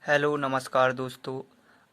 Hello नमस्कार दोस्तों।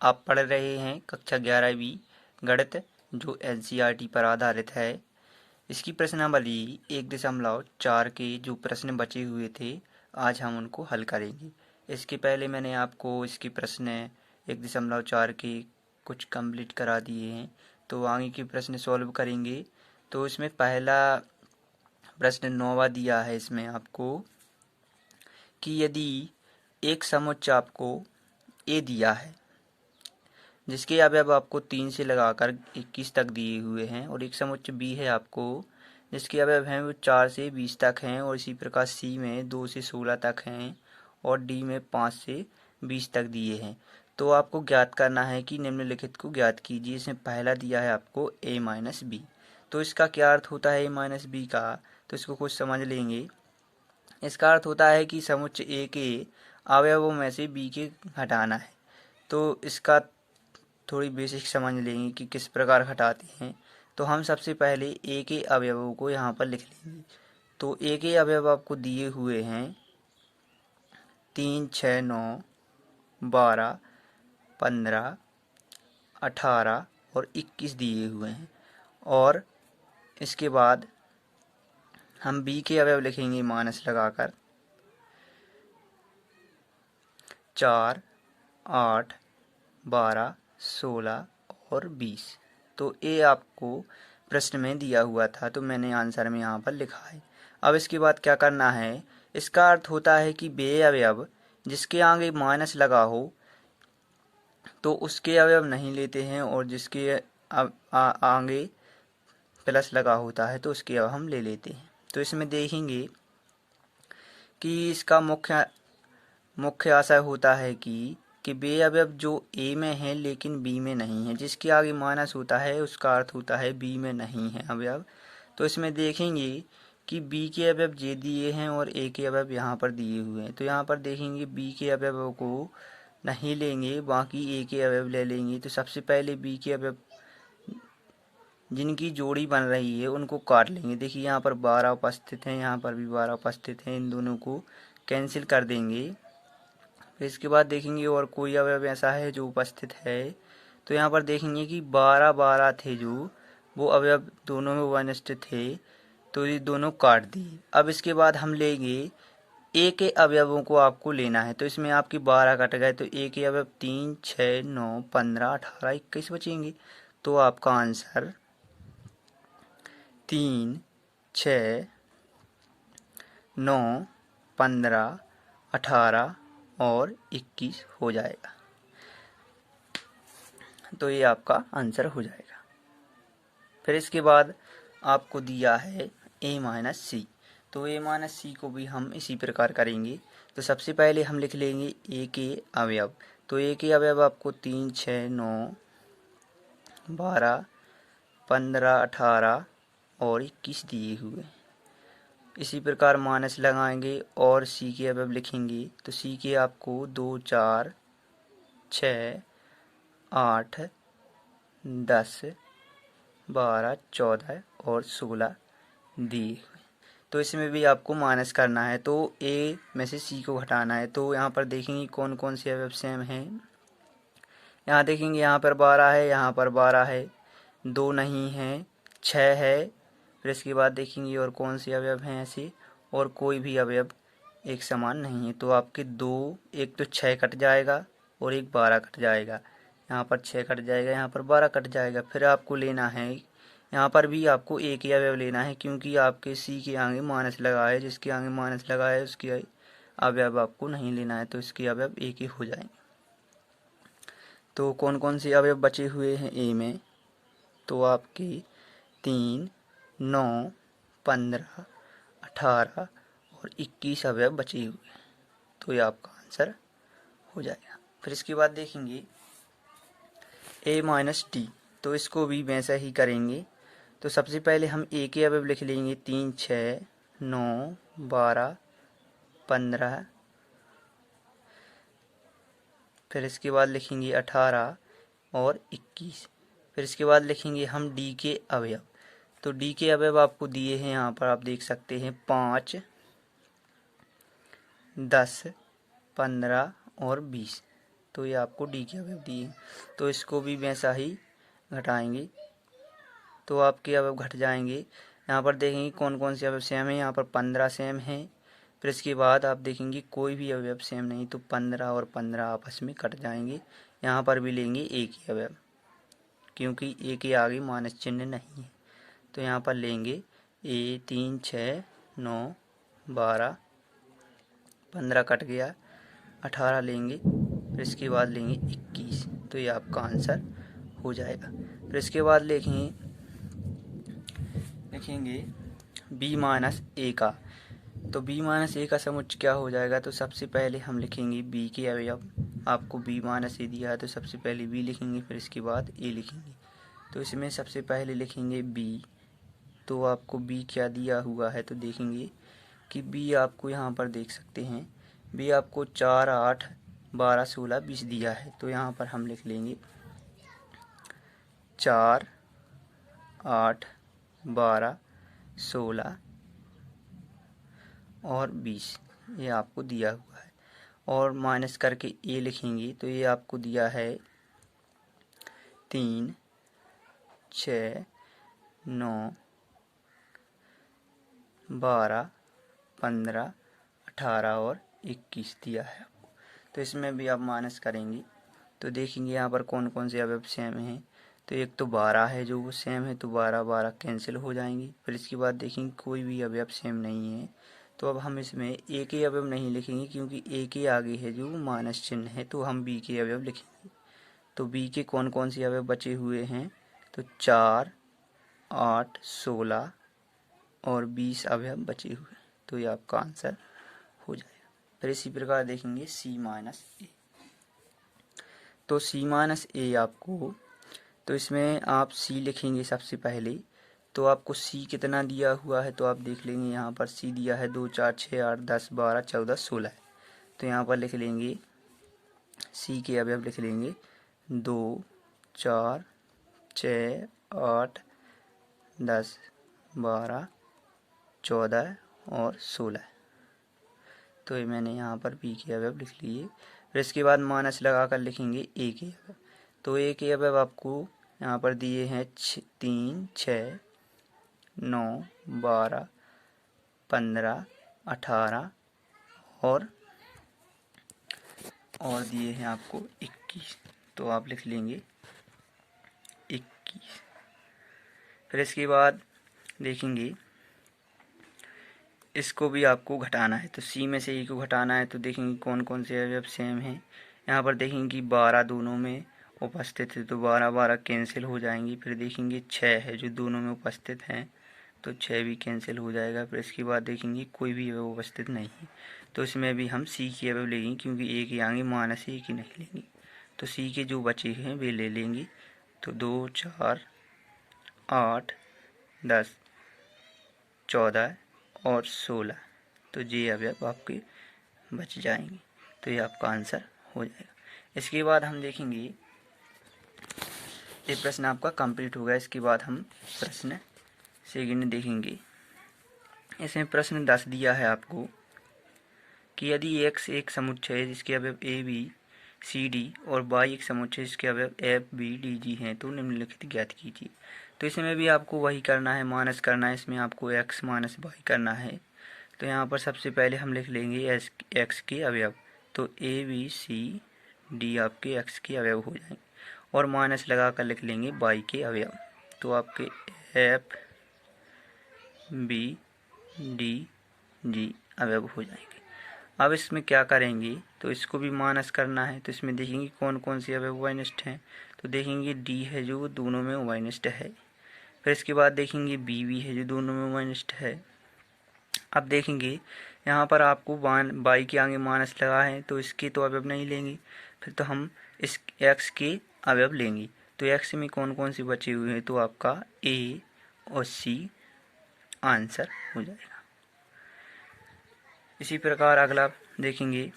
आप पढ़ रहे हैं कक्षा 11वीं गणित जो एनसीईआरटी पर आधारित है। इसकी प्रश्नावली 1.4 के जो प्रश्न बचे हुए थे आज हम उनको हल करेंगे। इसके पहले मैंने आपको इसके प्रश्न 1.4 के कुछ कंप्लीट करा दिए हैं, तो आगे के प्रश्न सॉल्व करेंगे। तो इसमें पहला प्रश्न 9वां दिया है इसमें आपको कि यदि एक समुच्च आपको ए दिया है जिसके अवयव आपको 3 से लगाकर 21 तक दिए हुए हैं, और एक समुच्च बी है आपको जिसके अवयव हैं वो 4 से 20 तक हैं, और इसी प्रकार सी में 2 से 16 तक हैं और डी में 5 से 20 तक दिए हैं। तो आपको ज्ञात करना है कि निम्नलिखित को ज्ञात कीजिए। इसमें पहला दिया है आपको a माइनस बी। तो इसका क्या अर्थ होता है a माइनस बी का, तो इसको कुछ समझ लेंगे। इसका अर्थ होता है कि समुच्च ए के अवयवों में से बी के घटाना है। तो इसका थोड़ी बेसिक समझ लेंगे कि किस प्रकार घटाते हैं। तो हम सबसे पहले ए के अवयवों को यहाँ पर लिख लेंगे। तो ए के अवयव आपको दिए हुए हैं 3, 6, 9, 12, 15, 18 और 21 दिए हुए हैं। और इसके बाद हम बी के अवयव लिखेंगे माइनस लगाकर 4, 8, 12, 16 और 20। तो ये आपको प्रश्न में दिया हुआ था, तो मैंने आंसर में यहाँ पर लिखा है। अब इसके बाद क्या करना है, इसका अर्थ होता है कि वे अवयव जिसके आगे माइनस लगा हो तो उसके अवयव नहीं लेते हैं, और जिसके आगे प्लस लगा होता है तो उसके अवयव हम ले लेते हैं। तो इसमें देखेंगे कि इसका मुख्य आशय होता है कि वे अवयव जो ए में है लेकिन बी में नहीं है, जिसके आगे माइनस होता है उसका अर्थ होता है बी में नहीं है अवयव। तो इसमें देखेंगे कि बी के अवयव जे दिए हैं और ए के अवयव यहाँ पर दिए हुए हैं। तो यहाँ पर देखेंगे बी के अवयवों को नहीं लेंगे, बाकी ए के अवयव ले लेंगे। तो सबसे पहले बी के अवयव जिनकी जोड़ी बन रही है उनको काट लेंगे। देखिए यहाँ पर 12 उपस्थित हैं, यहाँ पर भी 12 उपस्थित हैं, इन दोनों को कैंसिल कर देंगे। फिर इसके बाद देखेंगे और कोई अवयव ऐसा है जो उपस्थित है, तो यहाँ पर देखेंगे कि 12 थे जो वो अवयव दोनों में वनिष्ठ थे, तो ये दोनों काट दिए। अब इसके बाद हम लेंगे ए के अवयवों को आपको लेना है। तो इसमें आपकी 12 कट गए, तो ए के अवयव 3, 6, 9, 15, 18, 21 बचेंगे। तो आपका आंसर 3, 6, 9, 15, 18 और 21 हो जाएगा। तो ये आपका आंसर हो जाएगा। फिर इसके बाद आपको दिया है a माइनस सी। तो a माइनस सी को भी हम इसी प्रकार करेंगे। तो सबसे पहले हम लिख लेंगे a के अवयव। तो a के अवयव आपको 3, 6, 9, 12, 15, 18 और 21 दिए हुए। इसी प्रकार माइनस लगाएंगे और सी के अवयव लिखेंगे। तो सी के आपको 2, 4, 6, 8, 10, 12, 14 और 16 दिए हुए। तो इसमें भी आपको माइनस करना है, तो ए में से सी को घटाना है। तो यहाँ पर देखेंगे कौन कौन से अवयव सेम हैं। यहाँ देखेंगे यहाँ पर 12 है, यहाँ पर 12 है, 2 नहीं है, 6 है। फिर इसके बाद देखेंगे और कौन से अवयव हैं ऐसे, और कोई भी अवयव एक समान नहीं है। तो आपके एक तो 6 कट जाएगा और एक 12 कट जाएगा। यहाँ पर 6 कट जाएगा, यहाँ पर 12 कट जाएगा। फिर आपको लेना है, यहाँ पर भी आपको एक ही अवयव लेना है, क्योंकि आपके सी के आगे माइनस लगा है। जिसके आगे माइनस लगा है उसके अवयव आपको नहीं लेना है, तो इसके अवयव एक ही हो जाएंगे। तो कौन कौन से अवयव बचे हुए हैं ए में, तो आपके 3, 9, 15, 18 और 21 अवयव बचे हुए हैं। तो ये आपका आंसर हो जाएगा। फिर इसके बाद देखेंगे a माइनस डी। तो इसको भी वैसा ही करेंगे। तो सबसे पहले हम a के अवयव लिख लेंगे 3, 6, 9, 12, 15। फिर इसके बाद लिखेंगे 18 और 21। फिर इसके बाद लिखेंगे हम डी के अवयव। तो डी के अवयव आपको दिए हैं, यहाँ पर आप देख सकते हैं 5, 10, 15 और 20। तो ये आपको डी के अवयव दिए हैं। तो इसको भी वैसा ही घटाएंगे तो आपके अवयव घट जाएंगे। यहाँ पर देखेंगे कौन कौन से अवयव सेम है। यहाँ पर 15 सेम है। फिर इसके बाद आप देखेंगे कोई भी अवयव सेम नहीं, तो 15 और 15 आपस में कट जाएंगे। यहाँ पर भी लेंगे एक ही अवयव, क्योंकि ए के आगे माइनस चिन्ह नहीं है। तो यहाँ पर लेंगे ए 3 6 9 12 15 कट गया, 18 लेंगे। फिर इसके बाद लेंगे 21, तो ये आपका आंसर हो जाएगा। फिर इसके बाद लिखेंगे b माइनस ए का। तो b माइनस ए का समुच्चय क्या हो जाएगा। तो सबसे पहले हम लिखेंगे b के अवयव। आपको b माइनस ए दिया है तो सबसे पहले b लिखेंगे, फिर इसके बाद a लिखेंगे। तो इसमें सबसे पहले लिखेंगे b। तो आपको b क्या दिया हुआ है, तो देखेंगे कि b आपको यहाँ पर देख सकते हैं, b आपको 4 8 12 16 20 दिया है। तो यहाँ पर हम लिख लेंगे 4 8 12 16 और 20 ये आपको दिया हुआ है। और माइनस करके ए लिखेंगे तो ये आपको दिया है 3 6 9 12 15 18 और 21 दिया है आपको। तो इसमें भी आप माइनस करेंगे तो देखेंगे यहाँ पर कौन कौन से अवयव सेम हैं। तो एक तो 12 है जो वो सेम है, तो 12 12 कैंसिल हो जाएंगे। फिर इसके बाद देखेंगे कोई भी अवयव सेम नहीं है। तो अब हम इसमें ए के अवयव नहीं लिखेंगे, क्योंकि ए के आगे है जो माइनस चिन्ह है, तो हम बी के अवयव लिखेंगे। तो बी के कौन कौन से अवयव बचे हुए हैं, तो 4 8 16 और 20 अवयव बचे हुए, तो ये आपका आंसर हो जाएगा। फिर इसी प्रकार देखेंगे सी माइनस ए। तो सी माइनस ए आपको, तो इसमें आप सी लिखेंगे सबसे पहले। तो आपको सी कितना दिया हुआ है, तो आप देख लेंगे यहाँ पर सी दिया है 2 4 6 8 10 12 14 16। तो यहाँ पर लिख लेंगे सी के अवयव लिख लेंगे 2 4 6 8 10 12 14 और 16। तो ये मैंने यहाँ पर बी के अवयव लिख लिए। फिर इसके बाद माइनस लगा कर लिखेंगे ए के अवयव। तो ए के अवयव आपको यहाँ पर दिए हैं 3 6 9 12 15 18 और दिए हैं आपको 21। तो आप लिख लेंगे 21। फिर इसके बाद देखेंगे इसको भी आपको घटाना है। तो सी में से ई को घटाना है। तो देखेंगे कौन कौन से अवयव सेम हैं। यहाँ पर देखेंगे कि 12 दोनों में उपस्थित है, तो 12 12 कैंसिल हो जाएंगी। फिर देखेंगे 6 है जो दोनों में उपस्थित हैं, तो 6 भी कैंसिल हो जाएगा। फिर इसके बाद देखेंगे कोई भी अवयव उपस्थित नहीं है, तो इसमें भी हम सी के अवयव लेंगे, क्योंकि ए के आगे माइनस ए की नहीं लेंगे। तो सी के जो बचे हैं वे ले लेंगे। तो 2 4 8 10 14 और 16, तो ये अवयव आपके बच जाएंगे। तो ये आपका आंसर हो जाएगा। इसके बाद हम देखेंगे ये प्रश्न आपका कंप्लीट होगा। इसके बाद हम प्रश्न सेकंड देखेंगे। इसमें प्रश्न 10 दिया है आपको कि यदि x एक समुच्चय है जिसके अवयव ए बी सी डी और y एक समुच्चय जिसके अवयव एफ बी डी जी हैं, तो निम्नलिखित ज्ञात कीजिए। तो इसमें भी आपको वही करना है, माइनस करना है। इसमें आपको x माइनस वाई करना है। तो यहाँ पर सबसे पहले हम लिख लेंगे x के अवयव। तो ए बी सी डी आपके x के अवयव हो जाएंगे, और माइनस लगा कर लिख लेंगे y के अवयव। तो आपके एफ बी डी जी अवयव हो जाएंगे। अब इसमें क्या करेंगे, तो इसको भी माइनस करना है। तो इसमें देखेंगे कौन कौन से अवयव वाइनिष्ट हैं। तो देखेंगे डी है जो दोनों में वाइनिष्ट है। फिर इसके बाद देखेंगे बी भी है जो दोनों में वाइनिष्ट है। अब देखेंगे यहाँ पर आपको बाई के आगे माइनस लगा है, तो इसके तो अवयव नहीं लेंगे। फिर तो हम इस एक्स के अवयव लेंगे। तो एक्स में कौन कौन से बचे हुए हैं, तो आपका ए और सी आंसर हो जाएगा। इसी प्रकार अगला देखेंगे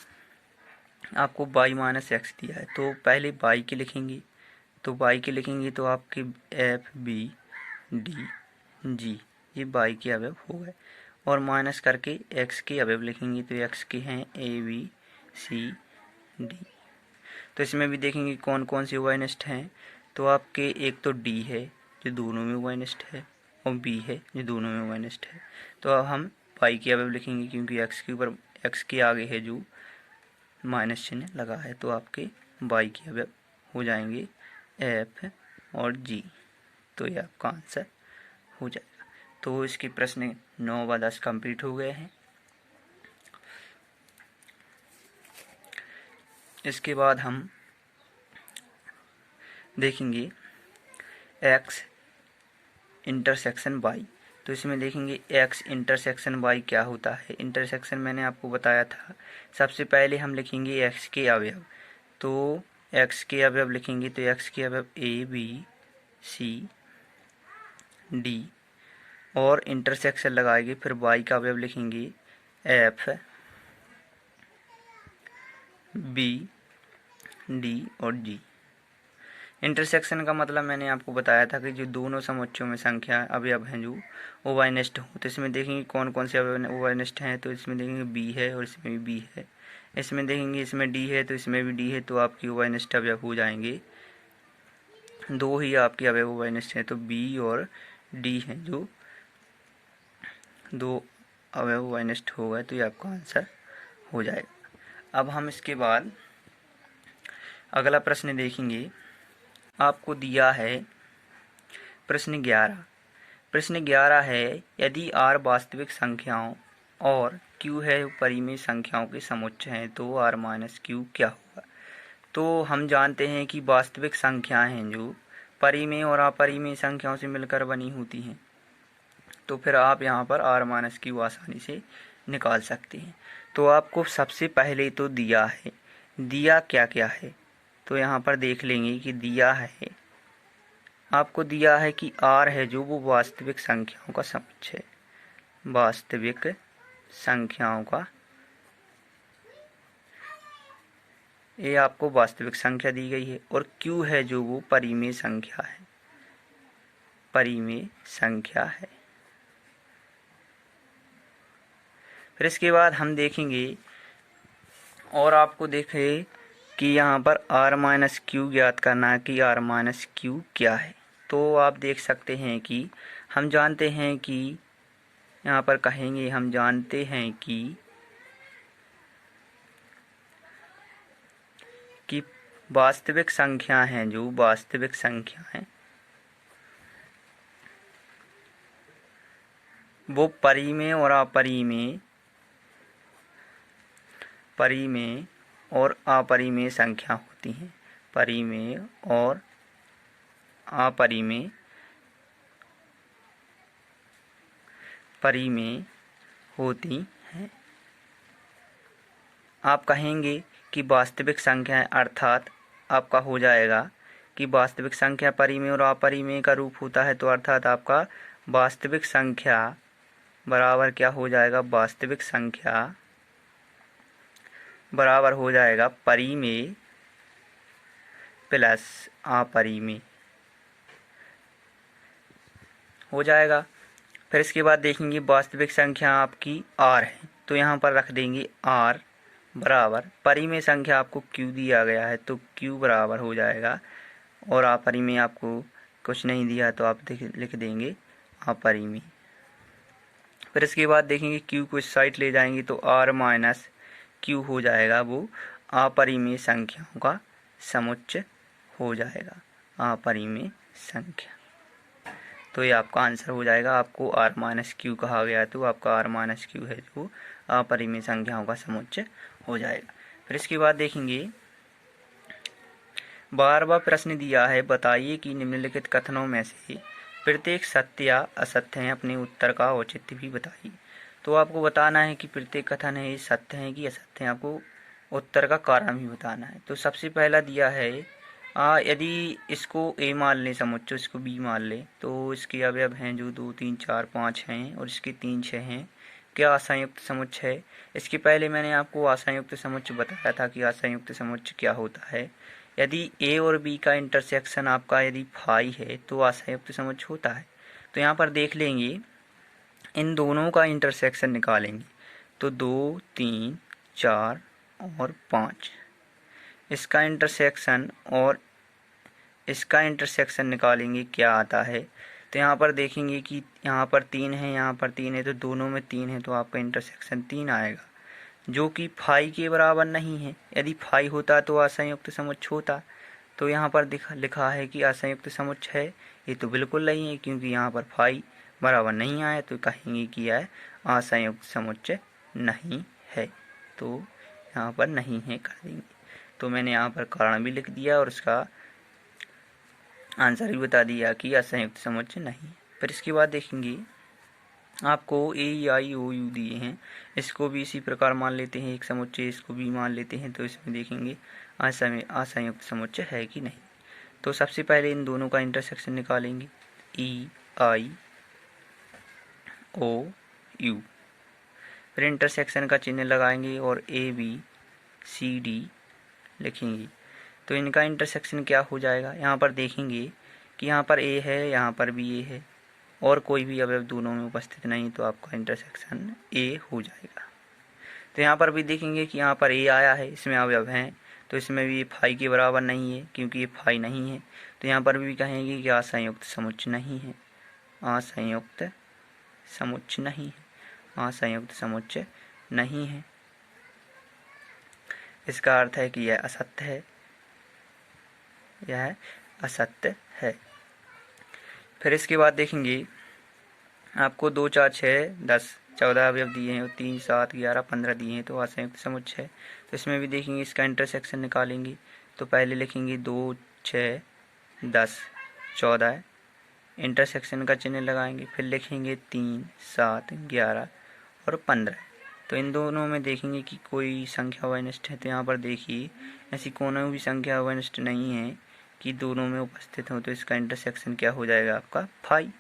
आपको y माइनस एक्स दिया है। तो पहले y के लिखेंगे। तो y के लिखेंगे तो आपके एफ बी डी जी ये y के अवयव हो गए, और माइनस करके x के अवयव लिखेंगे। तो x के हैं ए बी सी डी। तो इसमें भी देखेंगे कौन कौन से उभयनिष्ठ हैं। तो आपके एक तो डी है जो दोनों में उभयनिष्ठ है, और बी है जो दोनों में उभयनिष्ठ है। तो अब हम पाई के अवयव लिखेंगे, क्योंकि एक्स के ऊपर एक्स के आगे है जो माइनस चिन्ह लगा है, तो आपके वाई के अवयव हो जाएंगे एफ और जी। तो ये आपका आंसर हो जाएगा। तो इसके प्रश्न 9 व 10 कंप्लीट हो गए हैं। इसके बाद हम देखेंगे x इंटरसेक्शन y। तो इसमें देखेंगे x इंटरसेक्शन y क्या होता है। इंटरसेक्शन मैंने आपको बताया था। सबसे पहले हम लिखेंगे x के अवयव। तो x के अवयव लिखेंगे तो x के अवयव a b c d, और इंटरसेक्शन लगाएंगे, फिर y का अवयव लिखेंगे f b d और g। इंटरसेक्शन का मतलब मैंने आपको बताया था कि जो दोनों समुच्चयों में संख्या अवयव हैं जो उभयनिष्ठ हो। तो इसमें देखेंगे कौन कौन से अवयव उभयनिष्ठ हैं। तो इसमें देखेंगे बी है और इसमें भी बी है। इसमें देखेंगे इसमें डी है तो इसमें भी डी है, तो आपकी उभयनिष्ठ अवयव हो जाएंगे। दो ही आपके अवयव उभयनिष्ठ हैं, तो बी और डी हैं जो दो अवयव उभयनिष्ठ हो गए, तो ये आपका आंसर हो जाएगा। अब हम इसके बाद अगला प्रश्न देखेंगे। आपको दिया है प्रश्न 11। प्रश्न 11 है, यदि r वास्तविक संख्याओं और q है परिमेय संख्याओं के समुच्चय हैं तो r माइनस q क्या होगा। तो हम जानते हैं कि वास्तविक संख्याएं हैं जो परिमेय और अपरिमेय संख्याओं से मिलकर बनी होती हैं। तो फिर आप यहाँ पर r माइनस q आसानी से निकाल सकते हैं। तो आपको सबसे पहले तो दिया है, दिया क्या क्या है तो यहाँ पर देख लेंगे कि दिया है, आपको दिया है कि r है जो वो वास्तविक संख्याओं का समुच्चय है, वास्तविक संख्याओं का, ये आपको वास्तविक संख्या दी गई है। और q है जो वो परिमेय संख्या है, परिमेय संख्या है। फिर इसके बाद हम देखेंगे और आपको देखें कि यहाँ पर r माइनस क्यू ज्ञात करना है कि r माइनस क्यू क्या है। तो आप देख सकते हैं कि हम जानते हैं कि यहाँ पर कहेंगे हम जानते हैं कि वास्तविक संख्या हैं जो वास्तविक संख्या हैं वो परिमेय और अपरिमेय, परिमेय और अपरिमेय संख्या होती हैं। परिमेय और अपरिमेय, परिमेय होती हैं। आप कहेंगे कि वास्तविक संख्या है, अर्थात आपका हो जाएगा कि वास्तविक संख्या परिमेय और अपरिमेय का रूप होता है। तो अर्थात आपका वास्तविक संख्या बराबर क्या हो जाएगा, वास्तविक संख्या बराबर हो जाएगा परिमेय प्लस अपरिमेय हो जाएगा। फिर इसके बाद देखेंगे वास्तविक संख्या आपकी r है, तो यहाँ पर रख देंगे r बराबर परिमेय संख्या आपको q दिया गया है, तो q बराबर हो जाएगा, और अपरिमेय आपको कुछ नहीं दिया तो आप लिख देंगे अपरिमेय। फिर इसके बाद देखेंगे q को इस साइड ले जाएंगे तो r माइनस q हो जाएगा, वो अपरिमेय संख्याओं का समुच्चय हो जाएगा, अपरिमेय संख्या। तो ये आपका आंसर हो जाएगा। आपको r माइनस क्यू कहा गया तो आपका r माइनस क्यू है जो अपरिमेय संख्याओं का समुच्चय हो जाएगा। फिर इसके बाद देखेंगे 12वां प्रश्न दिया है, बताइए कि निम्नलिखित कथनों में से प्रत्येक सत्य या असत्य है, अपने उत्तर का औचित्य भी बताइए। तो आपको बताना है कि प्रत्येक कथन है सत्य है कि असत्य है, आपको उत्तर का कारण भी बताना है। तो सबसे पहला दिया है यदि इसको a मान लें समुच्चय, इसको b मान लें, तो इसके अवयव हैं जो 2 3 4 5 हैं और इसके 3 6 हैं, क्या आशायुक्त समुच्चय है। इसके पहले मैंने आपको आशायुक्त समुच्चय बताया था कि आशायुक्त समुच्चय क्या होता है। यदि a और b का इंटरसेक्शन आपका यदि फाई है तो आशायुक्त समुच्चय होता है। तो यहाँ पर देख लेंगे इन दोनों का इंटरसेक्शन निकालेंगे तो 2 3 4 और 5, इसका इंटरसेक्शन और इसका इंटरसेक्शन निकालेंगे क्या आता है। तो यहाँ पर देखेंगे कि यहाँ पर 3 है, यहाँ पर 3 है, तो दोनों में 3 है, तो आपका इंटरसेक्शन 3 आएगा, जो कि फाई के बराबर नहीं है। यदि फाई होता तो असंयुक्त समुच्चय होता। तो यहाँ पर लिखा है कि असंयुक्त समुच्चय है, ये तो बिल्कुल नहीं है, क्योंकि यहाँ पर फाई बराबर नहीं आया, तो कहेंगे कि यह असंयुक्त समुच्चय नहीं है। तो यहाँ पर नहीं है कर देंगे। तो मैंने यहाँ पर कारण भी लिख दिया और उसका आंसर भी बता दिया कि असंयुक्त समुच्चय नहीं। फिर इसके बाद देखेंगे आपको ए आई ओ यू दिए हैं, इसको भी इसी प्रकार मान लेते हैं एक समुच्चय, इसको भी मान लेते हैं। तो इसमें देखेंगे असंयुक्त समुच्चय है कि नहीं। तो सबसे पहले इन दोनों का इंटरसेक्शन निकालेंगे, ई आई ओ यू, फिर इंटरसेक्शन का चिन्ह लगाएंगे और ए बी सी डी लिखेंगे। तो इनका इंटरसेक्शन क्या हो जाएगा, यहाँ पर देखेंगे कि यहाँ पर ए है, यहाँ पर भी ए है, और कोई भी अवयव दोनों में उपस्थित नहीं, तो आपका इंटरसेक्शन ए हो जाएगा। तो यहाँ पर भी देखेंगे कि यहाँ पर ए आया है, इसमें अवयव हैं, तो इसमें भी फाई के बराबर नहीं है, क्योंकि ये फाई नहीं है। तो यहाँ पर भी कहेंगे कि असंयुक्त समुच्चय नहीं है, असंयुक्त समुच्चय नहीं है, असंयुक्त समुच्चय नहीं है। इसका अर्थ है कि यह असत्य है, यह असत्य है। फिर इसके बाद देखेंगे आपको 2, 4, 6, 10, 14 अवयव दिए हैं और 3, 7, 11, 15 दिए हैं, तो असंयुक्त समुच्चय है। तो इसमें भी देखेंगे, इसका इंटरसेक्शन निकालेंगे। तो पहले लिखेंगे 2, 6, 10, 14, इंटरसेक्शन का चिन्ह लगाएंगे, फिर लिखेंगे 3, 7, 11 और 15। तो इन दोनों में देखेंगे कि कोई संख्या वनिष्ठ है। तो यहाँ पर देखिए ऐसी कोनो भी संख्या वनिष्ठ नहीं है कि दोनों में उपस्थित हो, तो इसका इंटरसेक्शन क्या हो जाएगा आपका फाई।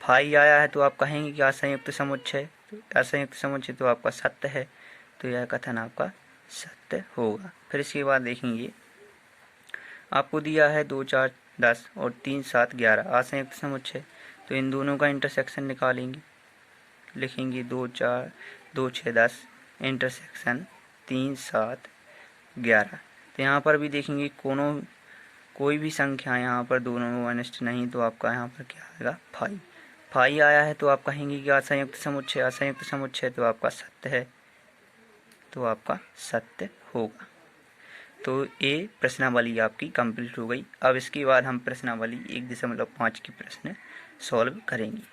फाई आया है तो आप कहेंगे कि असंयुक्त समुच्चय, तो असंयुक्त समुच्चय तो आपका सत्य है, तो यह कथन आपका सत्य होगा। फिर इसके बाद देखेंगे आपको दिया है 2, 4, 10 और 3, 7, 11 असंयुक्त समुच्चय। तो इन दोनों का इंटरसेक्शन निकालेंगे, लिखेंगे 2, 4, 2, 6, 10 इंटरसेक्शन 3, 7, 11। तो यहाँ पर भी देखेंगे कोई भी संख्या यहाँ पर दोनों में वनिष्ठ नहीं, तो आपका यहाँ पर क्या आएगा फाई। फाई आया है तो आप कहेंगे कि असंयुक्त समुच्चय, असंयुक्त समुच्चय तो आपका सत्य है, तो आपका सत्य होगा। तो ये प्रश्नावली आपकी कंप्लीट हो गई। अब इसके बाद हम प्रश्नावली 1.5 की प्रश्न सॉल्व करेंगे।